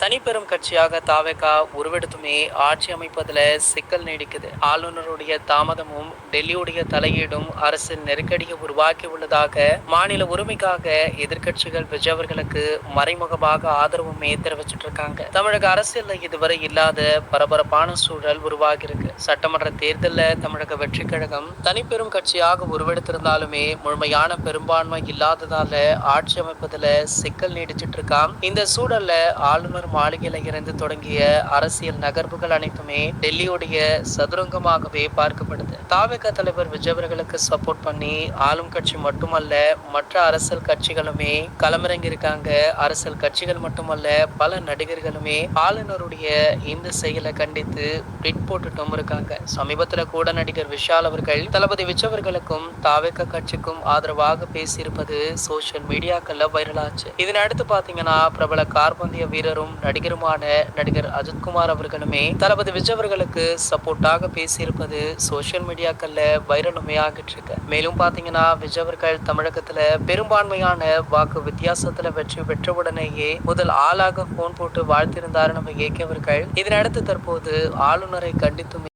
தனிப்பெரும் கட்சியாக தாவேகா உருவெடுத்துமே ஆட்சி அமைப்பதில் சிக்கல் நீடிக்குது. ஆளுநருடைய தாமதமும் டெல்லியுடைய தலையீடும் அரசின் நெருக்கடியை உருவாக்கி உள்ளதாக மாநில உரிமைக்காக எதிர்க்கட்சிகள் விஜய் அவர்களுக்கு மறைமுகமாக ஆதரவுமே தெரிவிச்சிட்டு இருக்காங்க. தமிழக அரசியல்ல இதுவரை இல்லாத பரபரப்பான சூழல் உருவாகி இருக்கு. சட்டமன்ற தேர்தலில் தமிழக வெற்றி கழகம் தனிப்பெரும் கட்சியாக உருவெடுத்திருந்தாலுமே முழுமையான பெரும்பான்மை இல்லாததால ஆட்சி அமைப்பதில் சிக்கல் நீடிச்சிட்டு இருக்காம். இந்த சூழல்ல ஆளுநர் மாளிகையில இருந்து தொடங்கிய அரசியல் நகர்வுகள் அனைத்துமே டெல்லியுடைய சதுரங்கமாகவே பார்க்கப்படுது. தாவேகா தலைவர் விஜய் அவர்களுக்கு சப்போர்ட் பண்ணி ஆளும் கட்சி மட்டுமல்ல மற்ற அரசியல் கட்சிகளுமே களமிறங்கி இருக்காங்க. அரசியல் கட்சிகள் மட்டுமல்ல பல நடிகர்களுமே ஆளுநருடைய இந்த செயலை கண்டித்து ட்வீட் போட்டுட்டும் இருக்காங்க. சமீபத்துல கூட நடிகர் விஷால் அவர்கள் தளபதி விஜய் அவர்களுக்கும் தாவேகா கட்சிக்கும் ஆதரவாக பேசியிருப்பது சோசியல் மீடியாக்கள்ல வைரலாச்சு. இதனை அடுத்து பாத்தீங்கன்னா பிரபல கார்பந்தய வீரரும் நடிகருமான நடிகர் அஜித்குமார் அவர்களுமே தளபதி விஜய் அவர்களுக்கு சப்போர்ட்டாக பேசியிருப்பது சோசியல் மீடியாக்கள்ல வைரலுமே ஆகிட்டு இருக்கு. மேலும் பாத்தீங்கன்னா விஜய் அவர்கள் தமிழகத்துல பெரும்பான்மையான வாக்கு வித்தியாசத்துல வெற்றி பெற்றவுடனேயே முதல் ஆளாக போன் போட்டு வாழ்த்திருந்தார் நம்ம ஏகே அவர்கள். இதனடுத்து தற்போது ஆளுநரை கண்டித்தும்